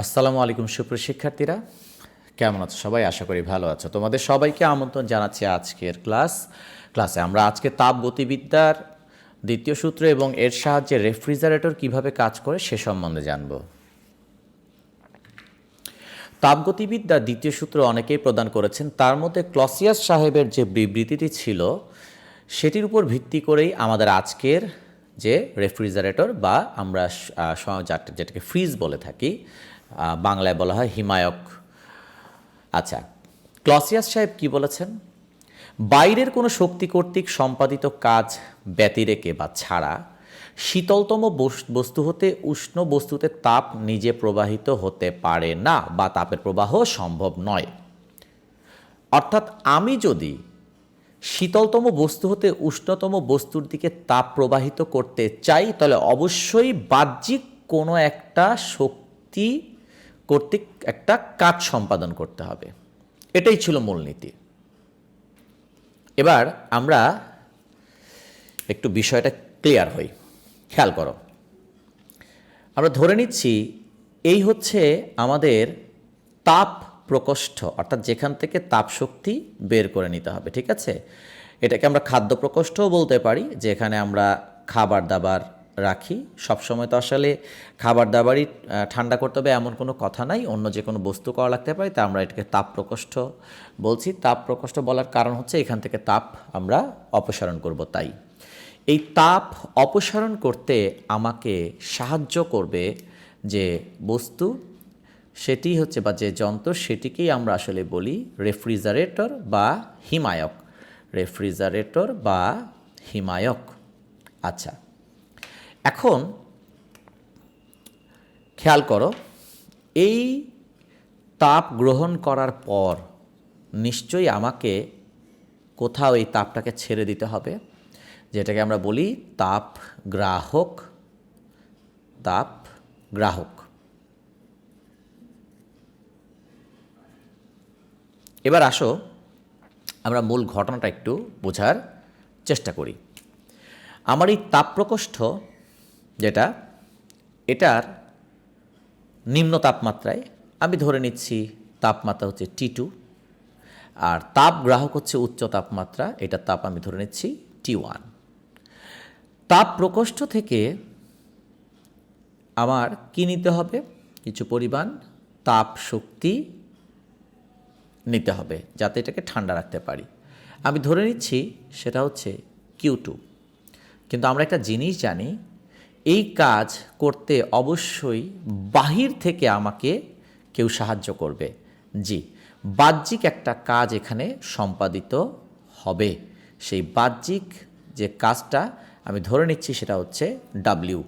আসসালামু আলাইকুম সুপ্রিয় শিক্ষার্থীরা, কেমন আছো সবাই? আশা করি ভালো আছো। তোমাদের সবাইকে আমন্ত্রণ জানাচ্ছি আজকের ক্লাসে। আমরা আজকে তাপগতিবিদ্যার দ্বিতীয় সূত্র এবং এর সাহায্যে রেফ্রিজারেটর কিভাবে কাজ করে সে সম্বন্ধে জানব। তাপগতিবিদ্যার দ্বিতীয় সূত্র অনেকেই প্রদান করেছেন, তার মধ্যে ক্লসিয়াস সাহেবের যে বিবৃতিটি ছিল সেটির উপর ভিত্তি করেই আমাদের আজকের যে রেফ্রিজারেটর বা আমরা যেটাকে ফ্রিজ বলে থাকি, বাংলায় বলা হয় হিমায়ক। আচ্ছা, ক্লসিয়াস সাহেব কি বলেছেন? বাইরের কোনো শক্তি কর্তৃক সম্পাদিত কাজ ব্যতিরেকে বা ছাড়া শীতলতম বস্তু হতে উষ্ণ বস্তুতে তাপ নিজে প্রবাহিত হতে পারে না বা তাপের প্রবাহ সম্ভব নয়। অর্থাৎ আমি যদি শীতলতম বস্তু হতে উষ্ণতম বস্তুর দিকে তাপ প্রবাহিত করতে চাই, তাহলে অবশ্যই বাহ্যিক কোনো একটা শক্তি কর্তৃক একটা কাজ সম্পাদন করতে হবে। এটাই ছিল মূলনীতি। এবার আমরা একটু বিষয়টা ক্লিয়ার হই, খেয়াল করো। আমরা ধরে নিচ্ছি এই হচ্ছে আমাদের তাপ প্রকোষ্ঠ, অর্থাৎ যেখান থেকে তাপ শক্তি বের করে নিতে হবে, ঠিক আছে? এটাকে আমরা খাদ্য প্রকোষ্ঠও বলতে পারি, যেখানে আমরা খাবার দাবার রাখি। সবসময় তো আসলে খাবার দাবারই ঠান্ডা করতে হবে এমন কোনো কথা নাই, অন্য যে কোনো বস্তু করা লাগতে পারে, তা আমরা এটাকে তাপ প্রকোষ্ঠ বলছি। তাপ প্রকোষ্ঠ বলার কারণ হচ্ছে এখান থেকে তাপ আমরা অপসারণ করব। তাই এই তাপ অপসারণ করতে আমাকে সাহায্য করবে যে বস্তু, সেটি হচ্ছে বা যে যন্ত্র, সেটিকেই আমরা আসলে বলি রেফ্রিজারেটর বা হিমায়ক। রেফ্রিজারেটর বা হিমায়ক। আচ্ছা, এখন খেয়াল করো, এই তাপ গ্রহণ করার পর নিশ্চয়ই আমাকে কোথাও এই তাপটাকে ছেড়ে দিতে হবে, যেটাকে আমরা বলি তাপ গ্রাহক। তাপ গ্রাহক। এবার আসো আমরা মূল ঘটনাটা একটু বোঝার চেষ্টা করি। আমার এই তাপ প্রকোষ্ঠ যেটা, এটার নিম্ন তাপমাত্রায় আমি ধরে নিচ্ছি তাপমাত্রা হচ্ছে T2, আর তাপ গ্রাহক হচ্ছে উচ্চ তাপমাত্রা, এটার তাপ আমি ধরে নিচ্ছি T1। তাপ প্রকোষ্ঠ থেকে আমার কি নিতে হবে? কিছু পরিমাণ তাপ শক্তি নিতে হবে, যাতে এটাকে ঠান্ডা রাখতে পারি। আমি ধরে নিচ্ছি সেটা হচ্ছে Q2। কিন্তু আমরা একটা জিনিস জানি, এই কাজ করতে অবশ্যই বাহির থেকে আমাকে কেউ সাহায্য করবে। জি, বাহ্যিক একটা কাজ এখানে সম্পাদিত হবে। সেই বাহ্যিক যে কাজটা আমি ধরে নিচ্ছি সেটা হচ্ছে W।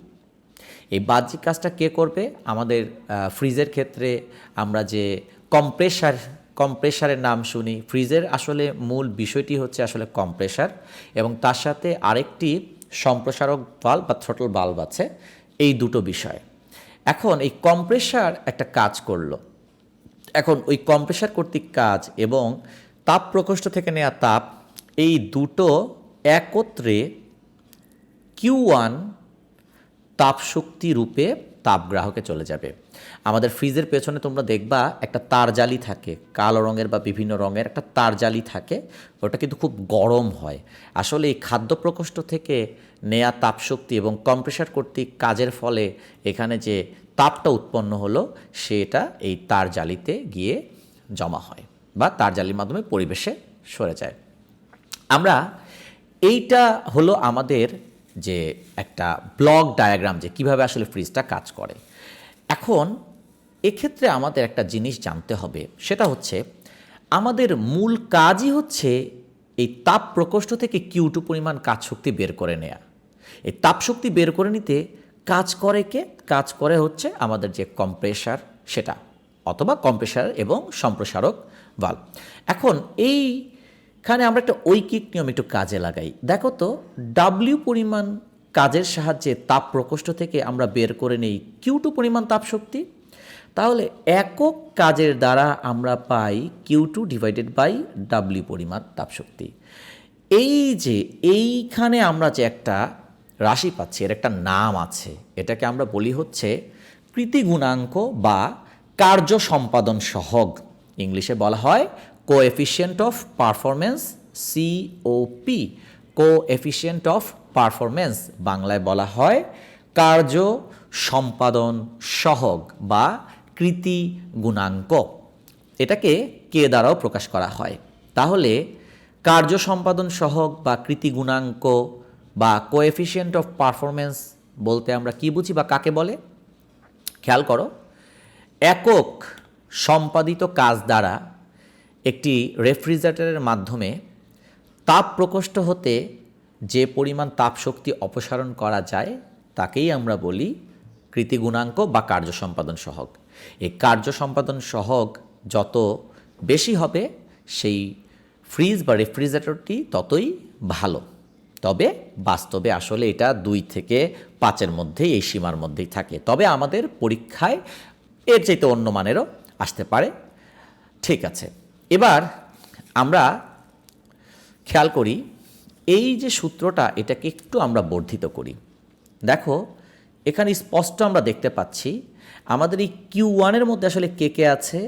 এই বাহ্যিক কাজটা কে করবে? আমাদের ফ্রিজের ক্ষেত্রে আমরা যে কম্প্রেসারের নাম শুনি, ফ্রিজের আসলে মূল বিষয়টি হচ্ছে আসলে কম্প্রেসার, এবং তার সাথে আরেকটি সম্প্রসারক বাল্ব বা থ্রটল বাল্ব আছে। এই দুটো বিষয়। এখন এই কম্প্রেসার একটা কাজ করলো, এখন ওই কম্প্রেসার কর্তৃক কাজ এবং তাপ প্রকোষ্ঠ থেকে নেওয়া তাপ, এই দুটো একত্রে Q1 তাপ শক্তি রূপে তাপগ্রাহকে চলে যাবে। আমাদের ফ্রিজের পেছনে তোমরা দেখবা একটা তার জালি থাকে, কালো রঙের বা বিভিন্ন রঙের একটা তার জালি থাকে, ওটা কিন্তু খুব গরম হয়। আসলে এই খাদ্য প্রকোষ্ঠ থেকে নেয়া তাপশক্তি এবং কম্প্রেসার কর্তৃক কাজের ফলে এখানে যে তাপটা উৎপন্ন হলো, সেটা এই তার জালিতে গিয়ে জমা হয় বা তার জালির মাধ্যমে পরিবেশে সরে যায়। আমরা এইটা হলো আমাদের যে একটা ব্লক ডায়াগ্রাম, যে কিভাবে আসলে ফ্রিজটা কাজ করে। এখন এক্ষেত্রে আমাদের একটা জিনিস জানতে হবে, সেটা হচ্ছে আমাদের মূল কাজই হচ্ছে এই তাপ প্রকোষ্ঠ থেকে Q2 পরিমাণ কাজ শক্তি বের করে নেয়া। এই তাপ শক্তি বের করে নিতে কাজ করে কে? কাজ করে হচ্ছে আমাদের যে কম্প্রেসার, সেটা, অথবা কম্প্রেসার এবং সম্প্রসারক ভালভ। এখন এইখানে আমরা একটা ঐকিক নিয়ম একটু কাজে লাগাই। দেখো তো, W পরিমাণ কাজের সাহায্যে তাপ প্রকোষ্ঠ থেকে আমরা বের করে নেই Q2 পরিমাণ তাপ শক্তি, তাহলে একক কাজের দ্বারা আমরা পাই Q2 ডিভাইডেড বাই W পরিমাণ তাপ শক্তি। এই যে এইখানে আমরা যে একটা রাশি পাচ্ছি, এর একটা নাম আছে, এটাকে আমরা বলি হচ্ছে কৃতি গুণাঙ্ক বা কার্য সম্পাদন সহগ, ইংলিশে বলা হয় coefficient of performance, COP, coefficient of performance, বাংলায় বলা হয় কার্য সম্পাদন সহগ বা কৃতি গুণাঙ্ক। এটাকে কে দ্বারাও প্রকাশ করা হয়। তাহলে কার্য সম্পাদন সহগ বা কৃতি গুণাঙ্ক বা কোএফিসিয়েন্ট অফ পারফরমেন্স বলতে আমরা কি বুঝি বা কাকে বলে? খেয়াল করো, একক সম্পাদিত কাজ দ্বারা একটি রেফ্রিজারেটরের মাধ্যমে তাপ প্রকোষ্ঠ হতে যে পরিমাণ তাপ শক্তি অপসারণ করা যায় তাকেই আমরা বলি কৃতি গুণাঙ্ক বা কার্য সম্পাদন সহগ। এই কার্য সম্পাদন সহগ যত বেশি হবে সেই ফ্রিজ বা রেফ্রিজারেটরটি ততই ভালো। তবে বাস্তবে আসলে এটা 2 থেকে 5-এর মধ্যেই, এই সীমার মধ্যেই থাকে। তবে আমাদের পরীক্ষায় এর চাইতে অন্য মানেরও আসতে পারে। ঠিক আছে, এবার আমরা খেয়াল করি এই যে সূত্রটা, এটাকে একটু আমরা বর্ধিত করি। দেখো এখানে স্পষ্ট আমরা দেখতে পাচ্ছি আমাদের এই Q1-এর মধ্যে আসলে কে আছে,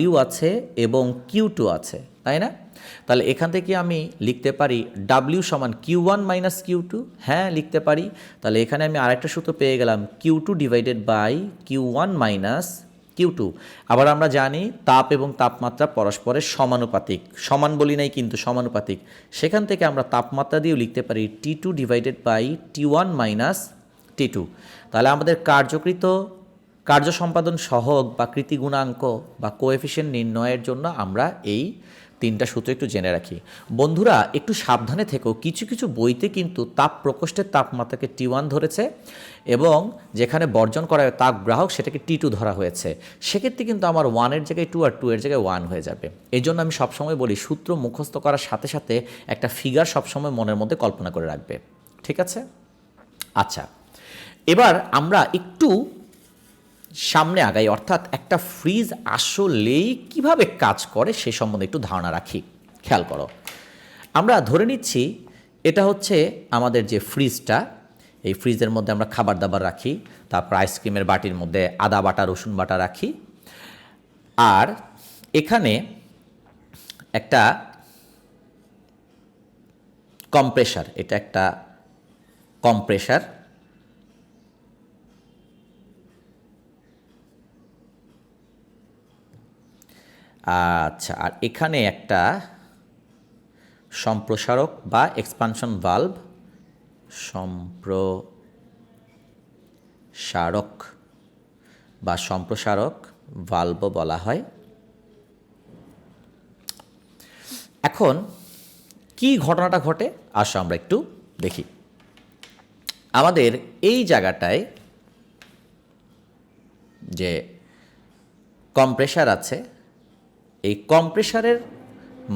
W আছে এবং Q2 আছে, তাই না? তাহলে এখান থেকে আমি লিখতে পারি W সমান Q1 মাইনাস Q2, হ্যাঁ লিখতে পারি। তাহলে এখানে আমি আরেকটা সূত্র পেয়ে গেলাম Q2 divided by Q1 minus Q2। আবার আমরা জানি তাপ এবং তাপমাত্রা পরস্পরের সমানুপাতিক, সমান বলি নাই কিন্তু সমানুপাতিক। সেখান থেকে আমরা তাপমাত্রা দিয়েও লিখতে পারি T2 divided by T1 minus T2। তাহলে আমাদের কার্য সম্পাদন সহগ বা কৃতি গুণাঙ্ক বা কোএফিসিয়েন্ট নির্ণয়ের জন্য আমরা এই 3টা সূত্র একটু জেনে রাখি। বন্ধুরা একটু সাবধানে থেকো, কিছু কিছু বইতে কিন্তু তাপ প্রকোষ্ঠের তাপমাত্রাকে T1 ধরেছে এবং যেখানে বর্জন করা হয় তাপ গ্রাহক সেটাকে T2 ধরা হয়েছে। সেক্ষেত্রে কিন্তু আমার 1-এর জায়গায় 2 আর 2-এর জায়গায় 1 হয়ে যাবে। এই জন্য আমি সবসময় বলি সূত্র মুখস্থ করার সাথে সাথে একটা ফিগার সবসময় মনের মধ্যে কল্পনা করে রাখবে, ঠিক আছে? আচ্ছা, এবার আমরা একটু সামনে আগাই, অর্থাৎ একটা ফ্রিজ আসলেই কিভাবে কাজ করে সে সম্বন্ধে একটু ধারণা রাখি। খেয়াল করো, আমরা ধরে নিচ্ছি এটা হচ্ছে আমাদের যে ফ্রিজটা, এই ফ্রিজের মধ্যে আমরা খাবার দাবার রাখি, তারপর আইসক্রিমের বাটির মধ্যে আদা বাটা রসুন বাটা রাখি, আর এখানে একটা কম্প্রেসার, এটা একটা কম্প্রেসার, আচ্ছা, আর এখানে একটা সম্প্রসারক বা এক্সপানশন ভালভ, সম্প্রসারক ভালভ বলা হয়। এখন কি ঘটনাটা ঘটে আসো আমরা একটু দেখি। আমাদের এই জায়গাটায় যে কম্প্রেসার আছে, এই কম্প্রেসারের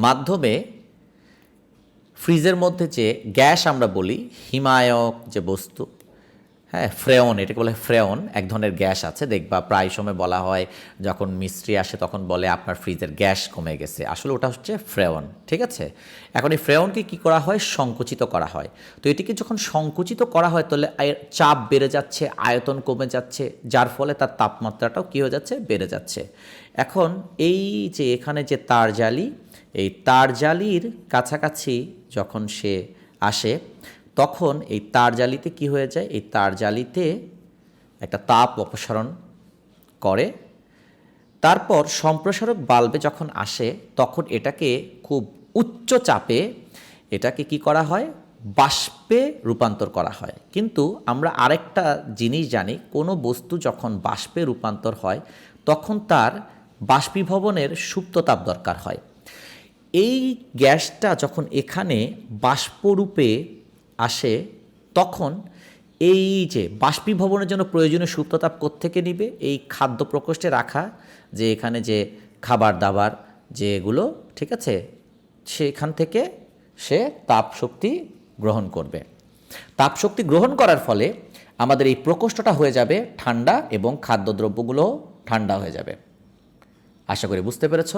মাধ্যমে ফ্রিজের মধ্যে যে গ্যাস আমরা বলি, হিমায়ক যে বস্তু, হ্যাঁ ফ্রেয়ন, এটাকে বলে ফ্রেয়ন, এক ধরনের গ্যাস আছে, দেখবা প্রায় সময় বলা হয় যখন মিস্ত্রি আসে তখন বলে আপনার ফ্রিজের গ্যাস কমে গেছে, আসলে ওটা হচ্ছে ফ্রেয়ন, ঠিক আছে? এখন এই ফ্রেয়নকে কী করা হয়, সংকুচিত করা হয়। তো এটিকে যখন সংকুচিত করা হয় তাহলে চাপ বেড়ে যাচ্ছে, আয়তন কমে যাচ্ছে, যার ফলে তার তাপমাত্রাটাও কী হয়ে যাচ্ছে, বেড়ে যাচ্ছে। এখন এই যে এখানে যে তার জালি, এই তার জালির কাছাকাছি যখন সে আসে তখন এই তার জালিতে কি হয়ে যায়, এই তার জালিতে একটা তাপ অপসারণ করে। তারপর সম্প্রসারক বাল্বে যখন আসে তখন এটাকে খুব উচ্চ চাপে এটাকে কি করা হয়, বাষ্পে রূপান্তর করা হয়। কিন্তু আমরা আরেকটা জিনিস জানি, কোনো বস্তু যখন বাষ্পে রূপান্তর হয় তখন তার বাষ্পীভবনের সুপ্ত তাপ দরকার হয়। এই গ্যাসটা যখন এখানে বাষ্পরূপে আসে তখন এই যে বাষ্পীভবনের জন্য প্রয়োজনীয় সুপ্ততাপ কোত্থেকে নিবে, এই খাদ্য প্রকোষ্ঠে রাখা যে এখানে যে খাবার দাবার যেগুলো, ঠিক আছে, সেখান থেকে সে তাপ শক্তি গ্রহণ করবে। তাপ শক্তি গ্রহণ করার ফলে আমাদের এই প্রকোষ্ঠটা হয়ে যাবে ঠান্ডা এবং খাদ্যদ্রব্যগুলো ঠান্ডা হয়ে যাবে। আশা করি বুঝতে পেরেছ।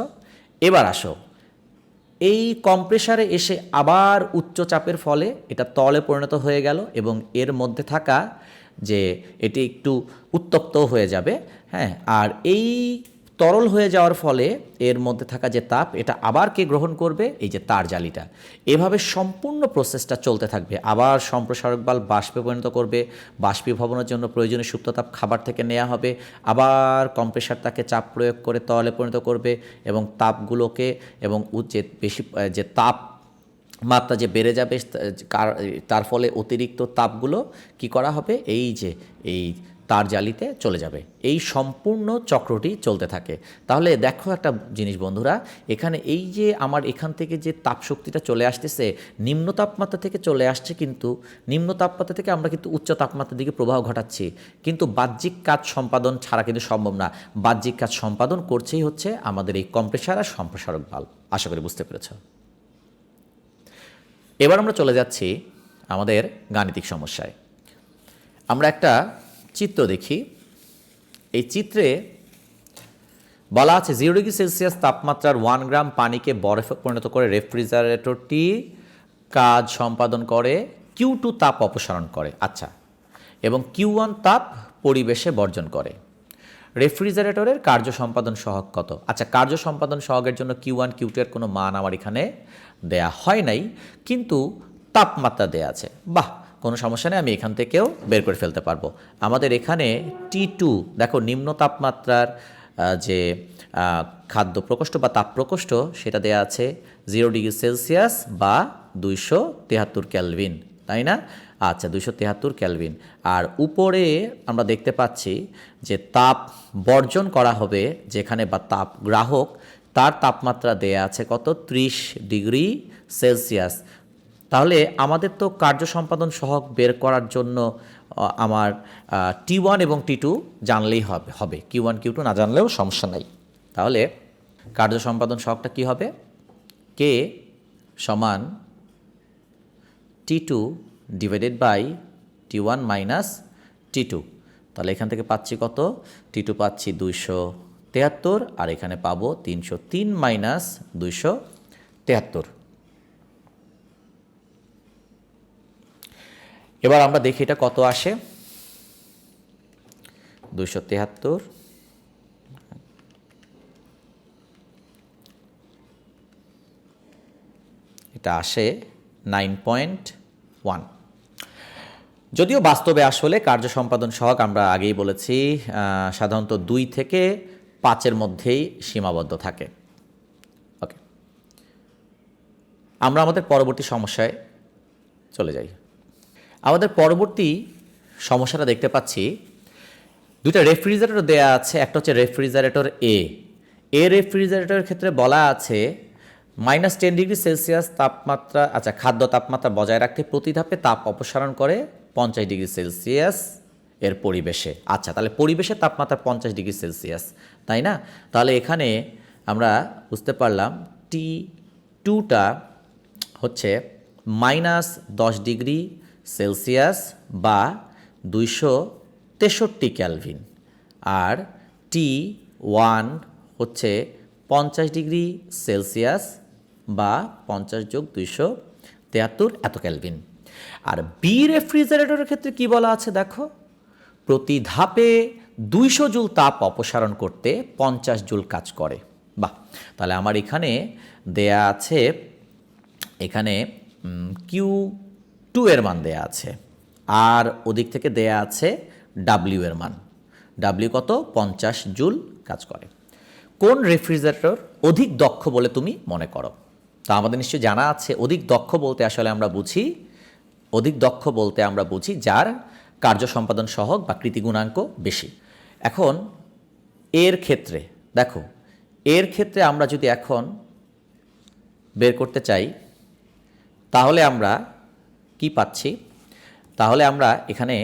এবার আসো, এই কম্প্রেসারে এসে আবার উচ্চ চাপের ফলে এটা তলে পরিণত হয়ে গেল এবং এর মধ্যে থাকা যে এটি একটু উত্তপ্ত হয়ে যাবে, হ্যাঁ, আর এই তরল হয়ে যাওয়ার ফলে এর মধ্যে থাকা যে তাপ এটা আবার কে গ্রহণ করবে, এই যে তার জালিটা। এভাবে সম্পূর্ণ প্রসেসটা চলতে থাকবে। আবার সম্প্রসারক বাল্ব বাষ্পে পরিণত করবে, বাষ্পীভবনের জন্য প্রয়োজনীয় সুপ্ত তাপ খাবার থেকে নেওয়া হবে, আবার কম্প্রেসার তাকে চাপ প্রয়োগ করে তরলে পরিণত করবে এবং তাপগুলোকে এবং যে বেশি যে তাপ মাত্রা যে বেড়ে যাবে তার ফলে অতিরিক্ত তাপগুলো কি করা হবে, এই যে এই তার জালিতে চলে যাবে। এই সম্পূর্ণ চক্রটি চলতে থাকে। তাহলে দেখো একটা জিনিস বন্ধুরা, এখানে এই যে আমার এখান থেকে যে তাপশক্তিটা চলে আসতেছে নিম্ন তাপমাত্রা থেকে চলে আসছে, কিন্তু নিম্ন তাপমাত্রা থেকে আমরা কিন্তু উচ্চ তাপমাত্রার দিকে প্রবাহ ঘটাচ্ছি, কিন্তু বাহ্যিক কাজ সম্পাদন ছাড়া কিন্তু সম্ভব না। বাহ্যিক কাজ সম্পাদন করছেই হচ্ছে আমাদের এই কম্প্রেসার আর সম্প্রসারক বাল্ব। আশা করি বুঝতে পেরেছ। এবার আমরা চলে যাচ্ছি আমাদের গাণিতিক সমস্যায়। আমরা একটা চিত্র দেখি। এই চিত্রে বলা আছে 0 ডিগ্রি সেলসিয়াস তাপমাত্রার 1 গ্রাম পানিকে বরফে পরিণত করে রেফ্রিজারেটরটি কাজ সম্পাদন করে, Q2 তাপ অপসারণ করে, আচ্ছা, এবং Q1 তাপ পরিবেশে বর্জন করে। রেফ্রিজারেটরের কার্য সম্পাদন সহগ কত? আচ্ছা, কার্য সম্পাদন সহগের জন্য Q1 Q2 এর কোনো মান আমার এখানে দেয়া হয় নাই, কিন্তু তাপমাত্রা দেয়া আছে। বাহ, কোনো সমস্যা নেই, আমি এখান থেকেও বের করে ফেলতে পারবো। আমাদের এখানে T2 দেখো নিম্ন তাপমাত্রার যে খাদ্য প্রকোষ্ঠ বা তাপ প্রকোষ্ঠ সেটা দেয়া আছে 0 ডিগ্রি সেলসিয়াস বা 273 কেলভিন, তাই না? আচ্ছা, 273 কেলভিন। আর উপরে আমরা দেখতে পাচ্ছি যে তাপ বর্জন করা হবে যেখানে, বা তাপ গ্রাহক, তার তাপমাত্রা দেয়া আছে কত, 30 ডিগ্রি সেলসিয়াস। তাহলে আমাদের তো কার্য সম্পাদন সহগ বের করার জন্য আমার T1 এবং T2 জানলেই হবে, Q1 Q2 না জানলেও সমস্যা নাই। তাহলে কার্য সম্পাদন সহগটা কি হবে? K সমান T2 divided by T1 minus T2। তাহলে এখান থেকে পাচ্ছি কত, T2 পাচ্ছি 273, আর এখানে পাবো 303 মাইনাস 273। এবার আমরা দেখি এটা কত আসে। 273 এটা আসে 9.1। যদিও বাস্তবে আসলে কার্য সম্পাদন সহগ আমরা আগেই বলেছি সাধারণত 2 থেকে 5-এর মধ্যেই সীমাবদ্ধ থাকে। ওকে, আমরা আমাদের পরবর্তী সমস্যায় চলে যাই। আমাদের পরবর্তী সমস্যাটা দেখতে পাচ্ছি, দুইটা রেফ্রিজারেটর দেয়া আছে। একটা হচ্ছে রেফ্রিজারেটর এ রেফ্রিজারেটরের ক্ষেত্রে বলা আছে -10 ডিগ্রি সেলসিয়াস তাপমাত্রা, আচ্ছা, খাদ্য তাপমাত্রা বজায় রাখতে প্রতি ধাপে তাপ অপসারণ করে 50 ডিগ্রি সেলসিয়াস এর পরিবেশে। আচ্ছা, তাহলে পরিবেশের তাপমাত্রা 50 ডিগ্রি সেলসিয়াস, তাই না? তাহলে এখানে আমরা বুঝতে পারলাম T2টা হচ্ছে -10 ডিগ্রি সেলসিয়াস বা 263 ক্যালভিন, আর T1 হচ্ছে 50 ডিগ্রি সেলসিয়াস বা 50 যোগ 273 এত ক্যালভিন। আর বি রেফ্রিজারেটরের ক্ষেত্রে কি বলা আছে দেখো, প্রতি ধাপে 200 জুল তাপ অপসারণ করতে 50 জুল কাজ করে। বাহ, তাহলে আমার এখানে দেয়া আছে, এখানে Q2 এর মান দেয়া আছে, আর ওদিক থেকে দেয়া আছে W এর মান। W কত? 50 জুল কাজ করে। কোন রেফ্রিজারেটর অধিক দক্ষ বলে তুমি মনে করো? তা আমাদের নিশ্চয়ই জানা আছে, অধিক দক্ষ বলতে আসলে আমরা বুঝি, অধিক দক্ষ বলতে আমরা বুঝি যার কার্য সম্পাদন সহগ বা কৃতিগুণাঙ্ক বেশি। এখন এর ক্ষেত্রে দেখো, এর ক্ষেত্রে আমরা যদি এখন বের করতে চাই তাহলে আমরা কি পাচ্ছি? তাহলে আমরা এখানে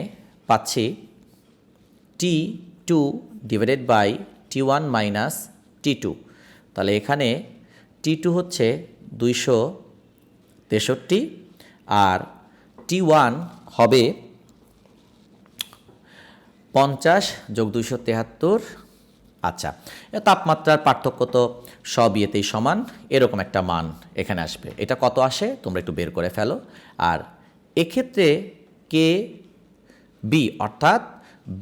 পাচ্ছি T2 divided by T1 minus T2। তাহলে এখানে T2 হচ্ছে 263 আর T1 হবে 50 যোগ 273। আচ্ছা, তাপমাত্রার পার্থক্য তো সব ইয়েতেই সমান, এরকম একটা মান এখানে আসবে। এটা কত আসে তোমরা একটু বের করে ফেলো। আর এক্ষেত্রে কে বি অর্থাৎ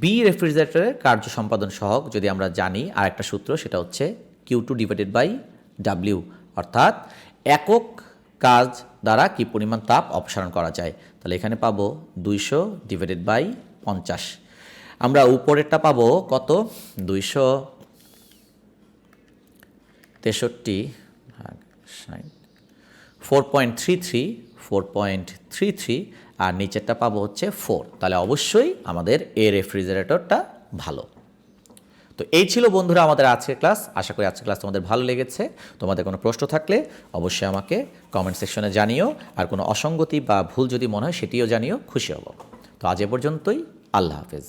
বি রেফ্রিজারেটরের কার্য সম্পাদন সহগ যদি আমরা জানি আর একটা সূত্র সেটা হচ্ছে Q2 ডিভাইডেড বাই ডাব্লিউ, অর্থাৎ একক কাজ দ্বারা কি পরিমাণ তাপ অপসারণ করা যায়। তাহলে এখানে পাবো 200 ডিভাইডেড বাই 50। আমরা উপরেরটা পাবো কত, 263, 4.33, আর নিচেরটা পাবো হচ্ছে 4। তাহলে অবশ্যই আমাদের এ রেফ্রিজারেটরটা ভালো। তো এই ছিল বন্ধুরা আমাদের আজকের ক্লাস। আশা করি আজকের ক্লাস তোমাদের ভালো লেগেছে। তোমাদের কোনো প্রশ্ন থাকলে অবশ্যই আমাকে কমেন্ট সেকশনে জানিও, আর কোনো অসঙ্গতি বা ভুল যদি মনে হয় সেটিও জানিও, খুশি হব। তো আজ এ পর্যন্তই, আল্লাহ হাফেজ।